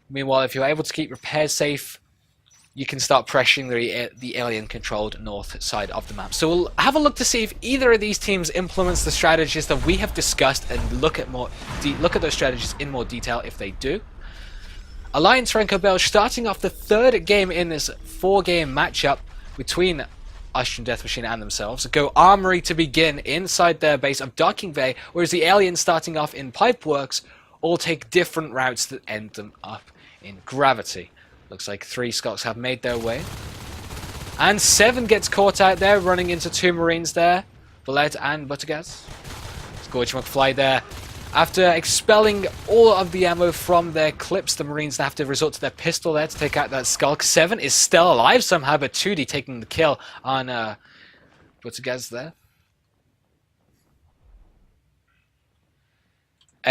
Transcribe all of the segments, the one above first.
Meanwhile, if you're able to keep repairs safe, you can start pressuring the alien-controlled north side of the map. So we'll have a look to see if either of these teams implements the strategies that we have discussed and look at those strategies in more detail if they do. Alliance Franco Belge starting off the third game in this 4-game matchup between Austrian Death Machine and themselves. Go Armory to begin inside their base of Docking Bay, whereas the aliens starting off in Pipeworks all take different routes that end them up in Gravity. Looks like 3 Scots have made their way. And 7 gets caught out there, running into 2 Marines there. Bullet and Buttergas. Scorch McFly there. After expelling all of the ammo from their clips, the Marines have to resort to their pistol there to take out that Skulk. 7 is still alive somehow, but 2D taking the kill on Buttergas there.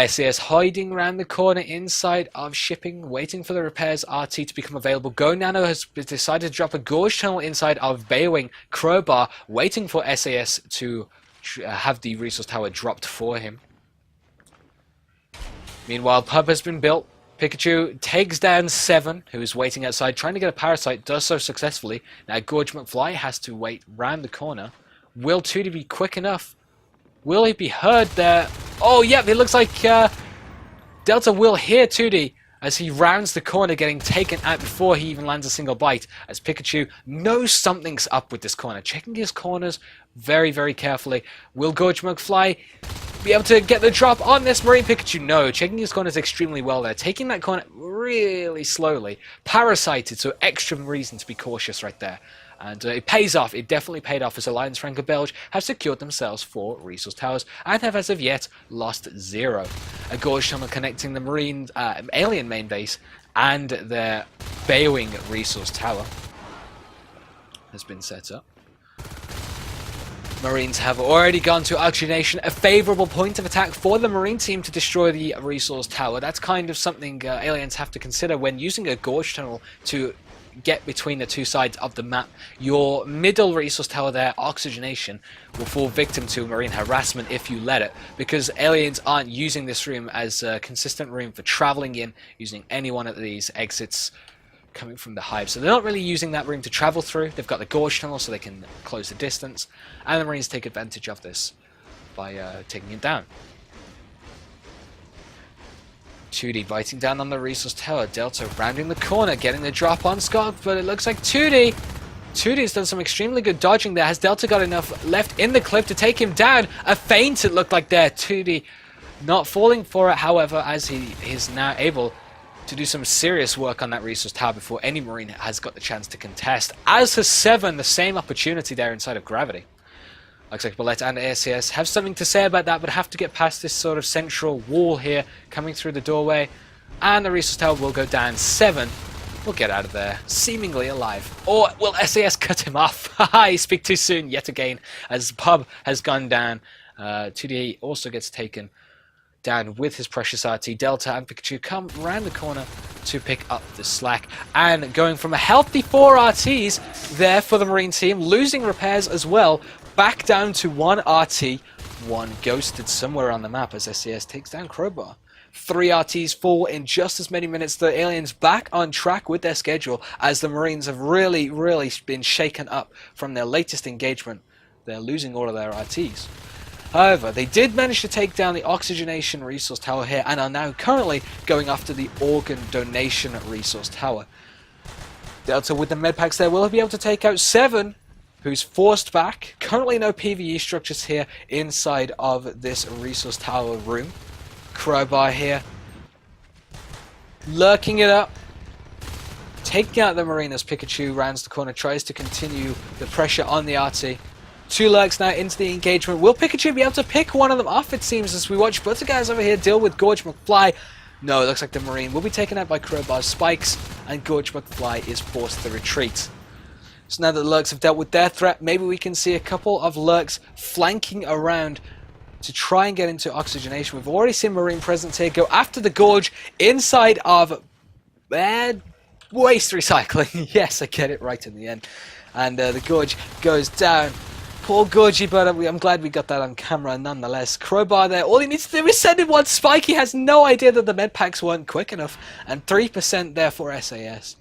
SAS hiding around the corner inside of shipping, waiting for the repairs RT to become available. Go Nano has decided to drop a Gorge tunnel inside of Baywing Crowbar, waiting for SAS to have the resource tower dropped for him. Meanwhile, Pub has been built. Pikachu takes down 7, who is waiting outside, trying to get a Parasite, does so successfully. Now Gorge McFly has to wait round the corner. Will 2D be quick enough? Will he be heard there? Oh, yep, it looks like Delta will hear 2D as he rounds the corner, getting taken out before he even lands a single bite, as Pikachu knows something's up with this corner, checking his corners very, very carefully. Will Gorge McFly be able to get the drop on this Marine? Pikachu? No, checking his corners extremely well there, taking that corner really slowly. Parasited, so extra reason to be cautious right there. And it pays off. It definitely paid off as Alliance Franco Belge have secured themselves 4 resource towers and have as of yet lost 0. A Gorge tunnel connecting the Marine alien main base and their Baywing resource tower has been set up. Marines have already gone to oxygenation, a favourable point of attack for the Marine team to destroy the resource tower. That's kind of something aliens have to consider when using a Gorge tunnel to get between the 2 sides of the map. Your middle resource tower there, oxygenation, will fall victim to Marine harassment if you let it, because aliens aren't using this room as a consistent room for travelling in, using any one of these exits coming from the hive. So they're not really using that room to travel through. They've got the Gorge tunnel so they can close the distance, and the Marines take advantage of this by taking it down. 2D biting down on the resource tower. Delta rounding the corner, getting the drop on Scott, but it looks like 2D's done some extremely good dodging there. Has Delta got enough left in the clip to take him down? A feint it looked like there. 2D not falling for it, however, as he is now able to do some serious work on that resource tower before any Marine has got the chance to contest. As has 7, the same opportunity there inside of Gravity. Looks like Bullet and ACS have something to say about that, but have to get past this sort of central wall here, coming through the doorway. And the resource tower will go down. 7 will get out of there, seemingly alive. Or will SAS cut him off? Haha, he speak too soon yet again, as Pub has gone down. 2D also gets taken down with his precious RT. Delta and Pikachu come around the corner to pick up the slack. And going from a healthy 4 RTs there for the Marine team, losing repairs as well, back down to 1 RT, 1 ghosted somewhere on the map as SAS takes down Crowbar. 3 RTs fall in just as many minutes. The aliens back on track with their schedule as the Marines have really been shaken up from their latest engagement. They're losing all of their RTs. However, they did manage to take down the oxygenation resource tower here and are now currently going after the organ donation resource tower. Delta with the medpacks there will be able to take out 7, who's forced back. Currently no PvE structures here inside of this resource tower room. Crowbar here, lurking it up, taking out the Marine as Pikachu rounds the corner, tries to continue the pressure on the RT. 2 lurks now into the engagement. Will Pikachu be able to pick one of them off, it seems, as we watch Butterguys over here deal with Gorge McFly? No, it looks like the Marine will be taken out by Crowbar's spikes, and Gorge McFly is forced to retreat. So now that the Lurks have dealt with their threat, maybe we can see a couple of Lurks flanking around to try and get into oxygenation. We've already seen Marine presence here go after the Gorge inside of waste recycling. Yes, I get it right in the end. And the Gorge goes down. Poor Gorgie, but I'm glad we got that on camera nonetheless. Crowbar there, all he needs to do is send in one spike. He has no idea that the med packs weren't quick enough, and 3% there for SAS.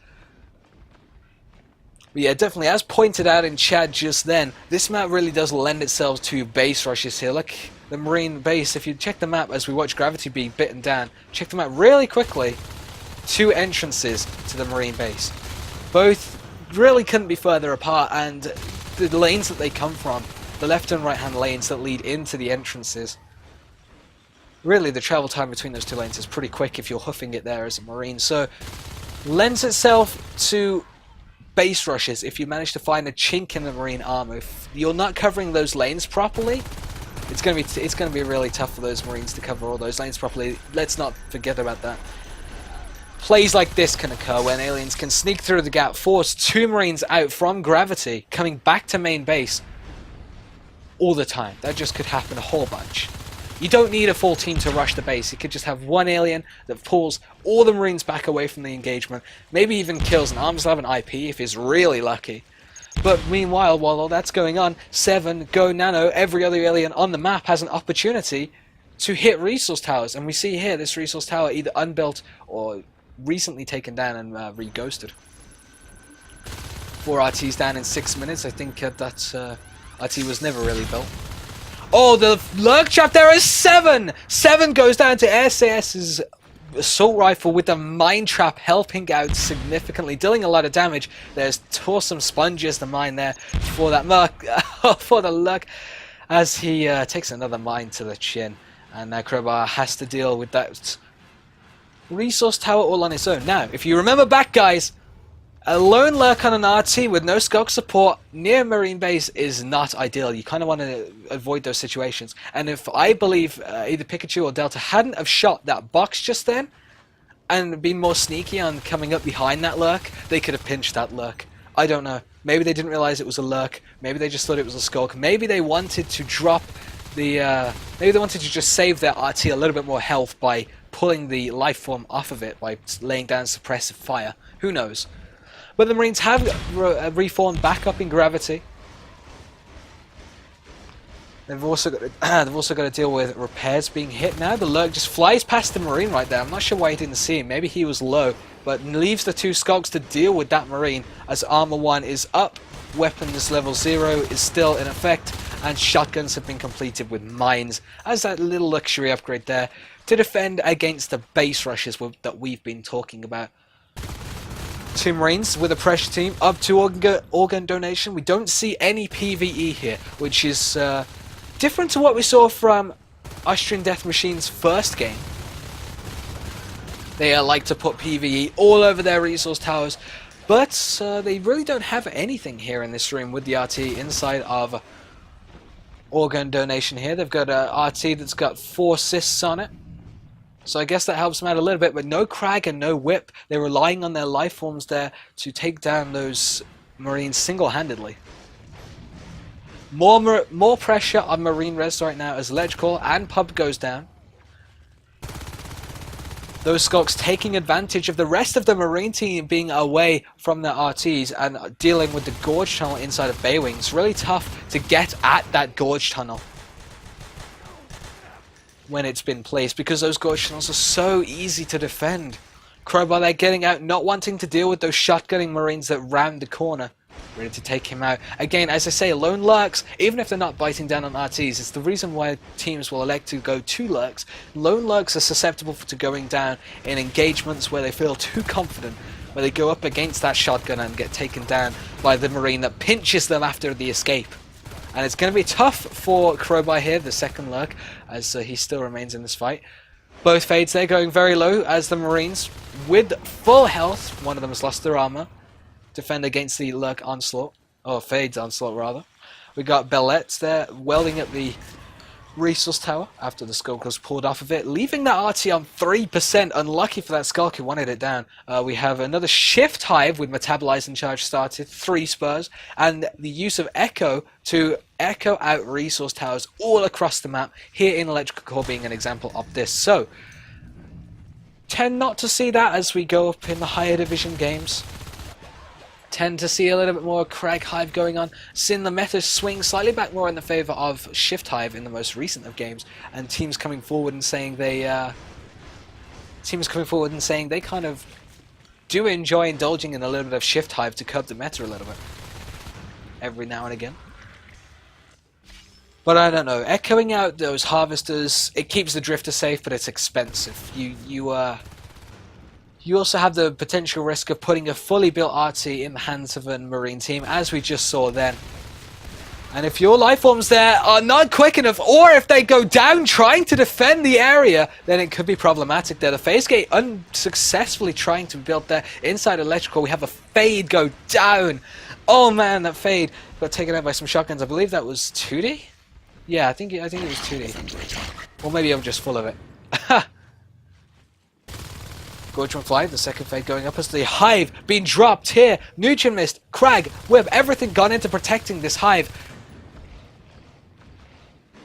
But yeah, definitely, as pointed out in chat just then, this map really does lend itself to base rushes here. Look, the Marine base, if you check the map as we watch Gravity be bitten down, check the map really quickly, 2 entrances to the Marine base. Both really couldn't be further apart, and the lanes that they come from, the left and right hand lanes that lead into the entrances, really the travel time between those 2 lanes is pretty quick if you're hoofing it there as a Marine, so lends itself to base rushes if you manage to find a chink in the Marine armor. If you're not covering those lanes properly, it's going to be really tough for those Marines to cover all those lanes properly. Let's not forget about that. Plays like this can occur when aliens can sneak through the gap, force 2 Marines out from Gravity, coming back to main base all the time. That just could happen a whole bunch. You don't need a full team to rush the base. You could just have one alien that pulls all the Marines back away from the engagement, maybe even kills an Arms 11 IP if he's really lucky. But meanwhile, while all that's going on, 7, Go Nano, every other alien on the map has an opportunity to hit resource towers. And we see here this resource tower either unbuilt or recently taken down and re-ghosted. 4 RTs down in 6 minutes. I think that RT was never really built. Oh, the lurk trap there is 7! 7 goes down to SAS's assault rifle with the mine trap helping out significantly, dealing a lot of damage. There's some sponges to mine there for that for the lurk as he takes another mine to the chin, and now Crowbar has to deal with that resource tower all on its own. Now, if you remember back, guys, a lone lurk on an RT with no Skog support near Marine base is not ideal. You kind of want to avoid those situations. And if I believe either Pikachu or Delta hadn't have shot that box just then and been more sneaky on coming up behind that lurk, they could have pinched that lurk. I don't know. Maybe they didn't realize it was a lurk. Maybe they just thought it was a Skog. Maybe they wanted to drop the... maybe they wanted to just save their RT a little bit more health by pulling the life form off of it by laying down suppressive fire. Who knows? But the Marines have reformed back up in Gravity. They've also got to deal with repairs being hit now. The lurk just flies past the Marine right there. I'm not sure why he didn't see him. Maybe he was low, but leaves the 2 Skogs to deal with that Marine as Armor 1 is up. Weapons level 0 is still in effect, and shotguns have been completed with mines as that little luxury upgrade there to defend against the base rushes that we've been talking about. 2 Marines with a pressure team up to organ donation. We don't see any PvE here, which is different to what we saw from Austrian Death Machine's first game. They like to put PvE all over their resource towers, but they really don't have anything here in this room with the RT inside of organ donation here. They've got a RT that's got 4 cysts on it. So I guess that helps them out a little bit, but no Crag and no Whip. They're relying on their life forms there to take down those Marines single-handedly. More pressure on Marine res right now as Electrical and Pub goes down. Those Skogs taking advantage of the rest of the Marine team being away from their RTs and dealing with the Gorge Tunnel inside of Baywing. It's really tough to get at that Gorge Tunnel when it's been placed, because those Gorge Tunnels are so easy to defend. Crowbar there getting out, not wanting to deal with those shotgunning Marines that round the corner, ready to take him out. Again, as I say, lone lurks, even if they're not biting down on RTs, it's the reason why teams will elect to go 2 lurks. Lone lurks are susceptible to going down in engagements where they feel too confident, where they go up against that shotgun and get taken down by the Marine that pinches them after the escape. And it's going to be tough for Crowbar here, the second lurk, as he still remains in this fight. Both Fades there going very low as the Marines, with full health, one of them has lost their armor, defend against the lurk onslaught, or Fades onslaught rather. We got Bellettes there welding at the resource tower after the Skulk was pulled off of it, leaving that RT on 3%. Unlucky for that Skulk who wanted it down. We have another Shift Hive with Metabolize and Charge started, 3 spurs, and the use of Echo to echo out resource towers all across the map, here in Electrical Core being an example of this. So, tend not to see that as we go up in the higher division games. tend to see a little bit more Crag Hive going on, seeing the meta swing slightly back more in the favour of Shift Hive in the most recent of games, and teams coming forward and saying they kind of do enjoy indulging in a little bit of Shift Hive to curb the meta a little bit every now and again. But I don't know, echoing out those harvesters, it keeps the drifter safe, but it's expensive. You also have the potential risk of putting a fully built RT in the hands of a Marine team, as we just saw then. And if your life forms there are not quick enough, or if they go down trying to defend the area, then it could be problematic there. The phase gate unsuccessfully trying to build there inside electrical. We have a fade go down. Oh man, that fade got taken out by some shotguns. I believe that was 2D? Yeah, I think it was 2D. Or maybe I'm just full of it. Gorgeman Fly, the second fade going up as the Hive being dropped here. Nutrient Mist, Crag, Whip, everything gone into protecting this Hive.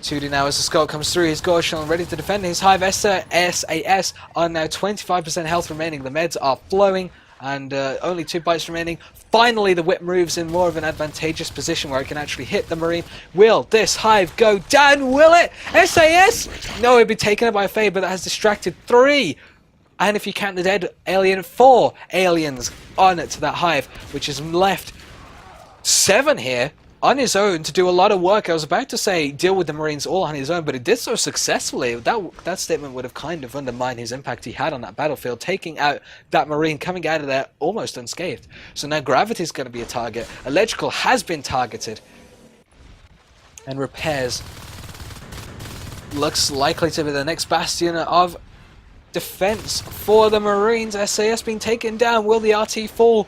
2D now as the Skull comes through. His Gorgeman ready to defend his Hive. SAS on now 25% health remaining. The meds are flowing and only 2 bites remaining. Finally, the Whip moves in more of an advantageous position where it can actually hit the Marine. Will this Hive go down? Will it? SAS? No, it'd be taken up by a fade, but that has distracted 3. And if you count the dead alien, 4 aliens on it to that Hive, which has left 7 here on his own to do a lot of work. I was about to say deal with the Marines all on his own, but it did so successfully. That statement would have kind of undermined his impact he had on that battlefield, taking out that Marine, coming out of there almost unscathed. So now Gravity is going to be a target. Electrical has been targeted. And Repairs looks likely to be the next bastion of defense for the Marines. SAS being taken down. Will the RT fall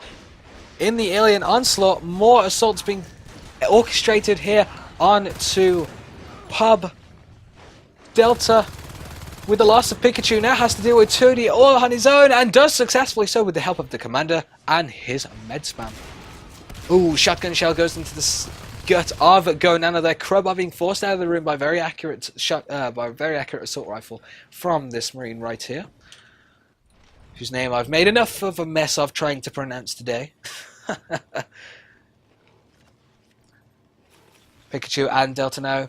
in the alien onslaught? More assaults being orchestrated here onto Pub. Delta, with the loss of Pikachu, now has to deal with 2D all on his own, and does successfully so with the help of the commander and his med spam. Ooh, shotgun shell goes into the gut of Gonana there. Crowbar being forced out of the room by very accurate assault rifle from this Marine right here, whose name I've made enough of a mess of trying to pronounce today. Pikachu and Delta now.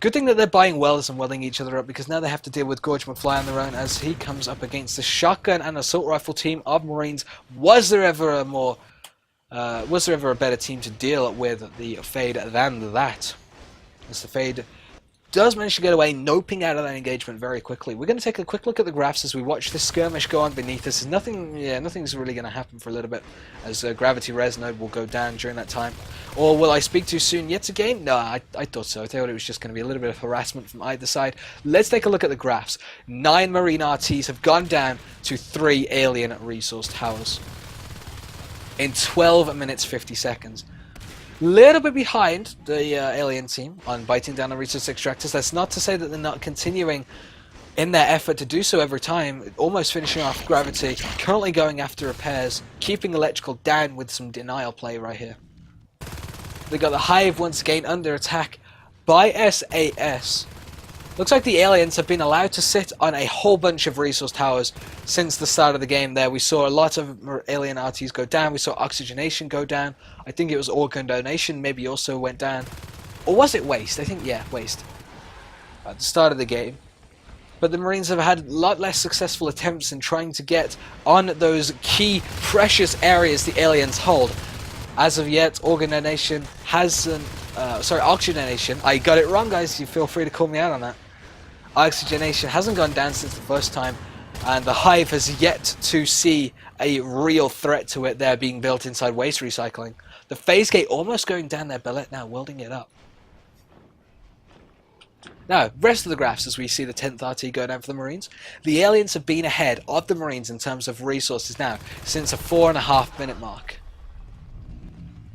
Good thing that they're buying wells and welding each other up, because now they have to deal with Gorge McFly on their own as he comes up against the shotgun and assault rifle team of Marines. Was there ever a better team to deal with the Fade than that? As the Fade does manage to get away, noping out of that engagement very quickly. We're going to take a quick look at the graphs as we watch this skirmish go on beneath us. Nothing's really going to happen for a little bit, as Gravity Res node will go down during that time. Or will I speak too soon yet again? No, I thought so. I thought it was just going to be a little bit of harassment from either side. Let's take a look at the graphs. 9 Marine RTs have gone down to 3 Alien Resource Towers in 12 minutes 50 seconds. Little bit behind the Alien team on biting down the resource extractors. That's not to say that they're not continuing in their effort to do so every time, almost finishing off Gravity, currently going after Repairs, keeping Electrical down with some denial play right here. They got the Hive once again under attack by SAS. Looks like the aliens have been allowed to sit on a whole bunch of resource towers since the start of the game there. We saw a lot of alien RTs go down. We saw oxygenation go down. I think it was organ donation maybe also went down. Or was it waste? I think, yeah, waste. At the start of the game. But the Marines have had a lot less successful attempts in trying to get on those key precious areas the aliens hold. As of yet, organ donation hasn't... oxygenation. I got it wrong, guys. You feel free to call me out on that. Oxygenation hasn't gone down since the first time, and the Hive has yet to see a real threat to it there being built inside waste recycling. The phase gate almost going down their billet now, welding it up. Now, rest of the graphs as we see the 10th RT go down for the Marines. The aliens have been ahead of the Marines in terms of resources now since a 4.5 minute mark.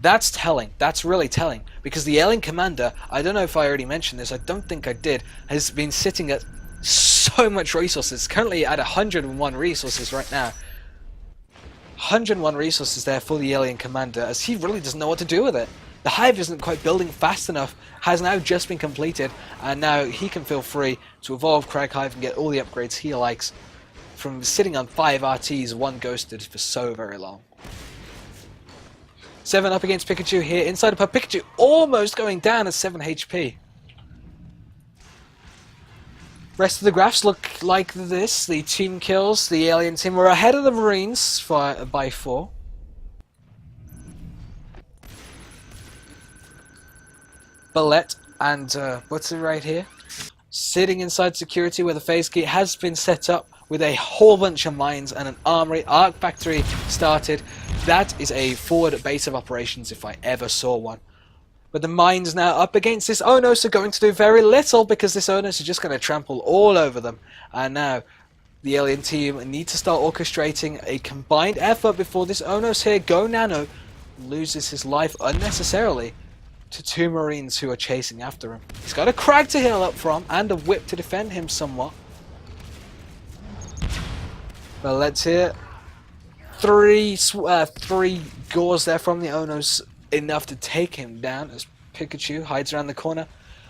That's telling. That's really telling. Because the alien commander, I don't know if I already mentioned this, I don't think I did, has been sitting at so much resources. Currently at 101 resources right now. 101 resources there for the alien commander, as he really doesn't know what to do with it. The Hive isn't quite building fast enough, has now just been completed, and now he can feel free to evolve Crag Hive and get all the upgrades he likes from sitting on 5 RTs, 1 ghosted for so very long. 7 up against Pikachu here inside of her. Pikachu almost going down at 7 HP. Rest of the graphs look like this. The team kills, the alien team were ahead of the Marines by 4. Ballet and what's it right here? Sitting inside security where the phase gate has been set up with a whole bunch of mines and an armory. Arc factory started. That is a forward base of operations if I ever saw one. But the mines now up against this Onos are going to do very little because this Onos is just going to trample all over them. And now the alien team need to start orchestrating a combined effort before this Onos here, Go Nano, loses his life unnecessarily to 2 Marines who are chasing after him. He's got a crag to heal up from and a whip to defend him somewhat. Well, let's hear 3 gores there from the Onos, enough to take him down as Pikachu hides around the corner.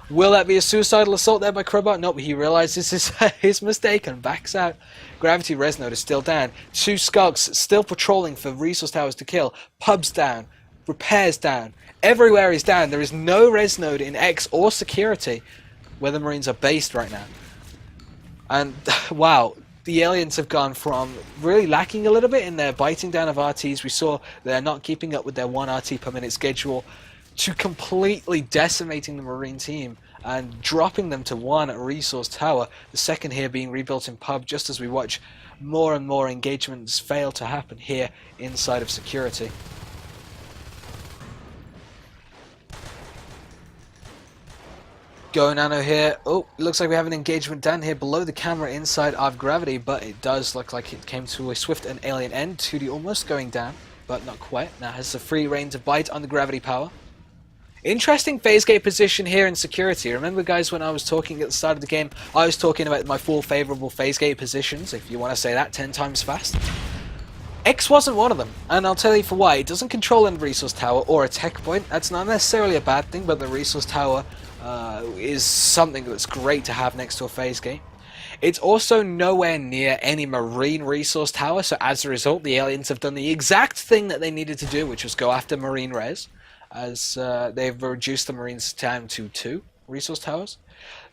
Will that be a suicidal assault there by Crowbar? Nope, he realizes this is his mistake and backs out. Gravity Res Node is still down. 2 Skunks still patrolling for resource towers to kill. Pubs down. Repairs down. Everywhere is down. There is no Res Node in X or security where the Marines are based right now. And wow, the aliens have gone from really lacking a little bit in their biting down of RTs. We saw they're not keeping up with their 1 RT per minute schedule, to completely decimating the Marine team and dropping them to 1 resource tower. The second here being rebuilt in pub just as we watch more and more engagements fail to happen here inside of security. Go Nano here. Oh, looks like we have an engagement down here below the camera inside of gravity, but it does look like it came to a swift and alien end. 2D almost going down, but not quite. Now has the free reign to bite on the gravity power. Interesting phase gate position here in security. Remember, guys, when I was talking at the start of the game, I was talking about my 4 favorable phase gate positions, if you want to say that 10 times fast. X wasn't one of them, and I'll tell you for why. It doesn't control a resource tower or a tech point. That's not necessarily a bad thing, but the resource tower is something that's great to have next to a phase gate. It's also nowhere near any Marine resource tower, so as a result, the aliens have done the exact thing that they needed to do, which was go after Marine res, as they've reduced the Marines down to 2 resource towers.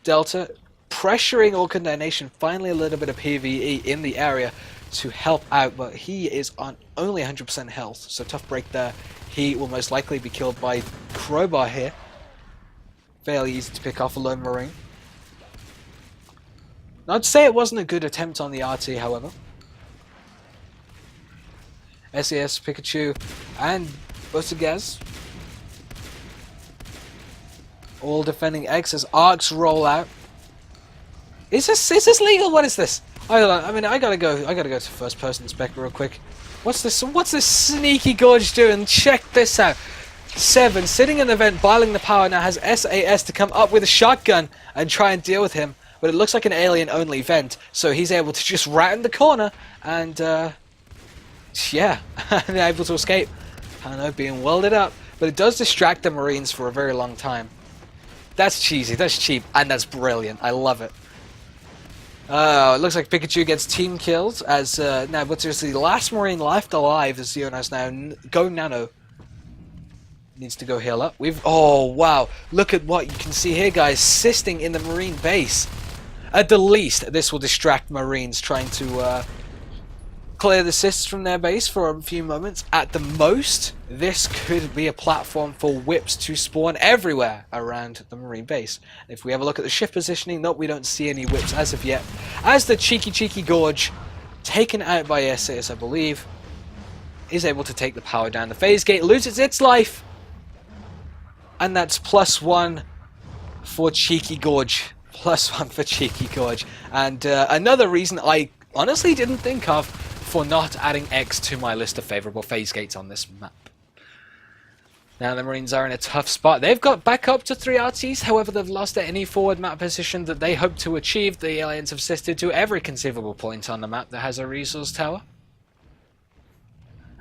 Delta pressuring Orchid Nation, finally a little bit of PvE in the area to help out, but he is on only 100% health, so tough break there. He will most likely be killed by Crowbar here. Fairly easy to pick off a lone Marine. I'd say it wasn't a good attempt on the RT, however. SAS, Pikachu, and Buttergaz all defending X as arcs roll out. Is this legal? What is this? I mean, I gotta go to first person inspect real quick. What's this sneaky gorge doing? Check this out. 7 sitting in the vent, biling the power, now has SAS to come up with a shotgun and try and deal with him. But it looks like an alien-only vent, so he's able to just round the corner and, yeah, able to escape. I don't know, being welded up. But it does distract the Marines for a very long time. That's cheesy, that's cheap, and that's brilliant. I love it. It looks like Pikachu gets team killed, as, now, but there's the last Marine left alive, as Zionas now, Go Nano needs to go heal up. Oh, wow. Look at what you can see here, guys. Assisting in the Marine base. At the least, this will distract Marines trying to clear the cysts from their base for a few moments. At the most, this could be a platform for whips to spawn everywhere around the Marine base. If we have a look at the shift positioning, nope, we don't see any whips as of yet. As the cheeky Gorge, taken out by SAS, I believe, is able to take the power down. The phase gate loses its life. And that's +1 for Cheeky Gorge. +1 for Cheeky Gorge. And another reason I honestly didn't think of for not adding X to my list of favourable phase gates on this map. Now the Marines are in a tough spot. They've got back up to 3 RTs, however they've lost at any forward map position that they hope to achieve. The aliens have assisted to every conceivable point on the map that has a resource tower.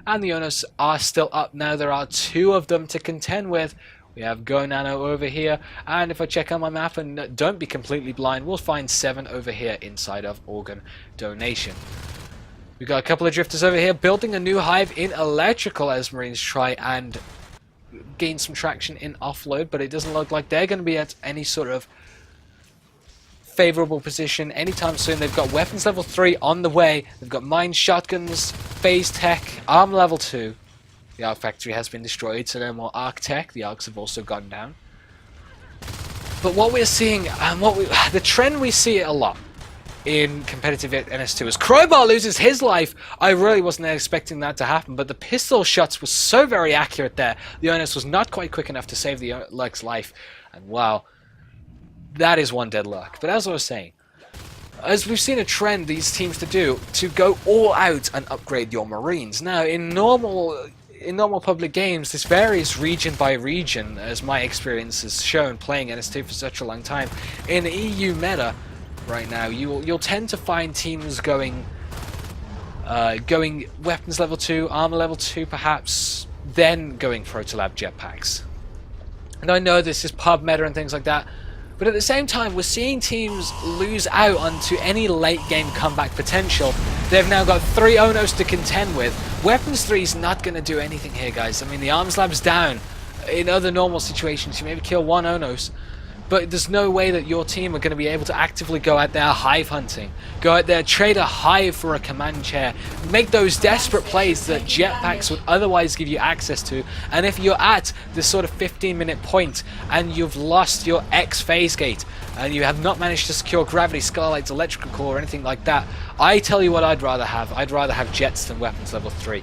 And the Onos are still up now. There are 2 of them to contend with. We have Go Nano over here, and if I check on my map and don't be completely blind, we'll find 7 over here inside of Organ Donation. We've got a couple of drifters over here building a new hive in electrical as Marines try and gain some traction in offload, but it doesn't look like they're going to be at any sort of favorable position anytime soon. They've got weapons level 3 on the way. They've got mine, shotguns, phase tech, arm level 2. The arc factory has been destroyed, so no more arc tech. The arcs have also gone down. But what we're seeing, and the trend we see a lot in competitive NS2 is Crowbar loses his life. I really wasn't expecting that to happen, but the pistol shots were so very accurate there. The Onus was not quite quick enough to save the Lurk's life, and wow, that is one dead Lurk. But as I was saying, as we've seen a trend these teams to do, to go all out and upgrade your Marines. Now, in normal public games, this varies region by region, as my experience has shown playing NS2 for such a long time. In EU meta right now, you'll tend to find teams going weapons level 2, armor level 2 perhaps, then going Protolab jetpacks. And I know this is pub meta and things like that, but at the same time, we're seeing teams lose out onto any late game comeback potential. They've now got 3 Onos to contend with. Weapons 3 is not going to do anything here, guys. I mean, the arms lab's down. In other normal situations, you maybe kill 1 Onos, but there's no way that your team are going to be able to actively go out there hive hunting, go out there, trade a hive for a command chair, make those desperate plays that jetpacks would otherwise give you access to. And if you're at this sort of 15-minute point and you've lost your X phase gate and you have not managed to secure gravity, Scarlight's electrical core or anything like that, I tell you what I'd rather have. I'd rather have jets than weapons level 3.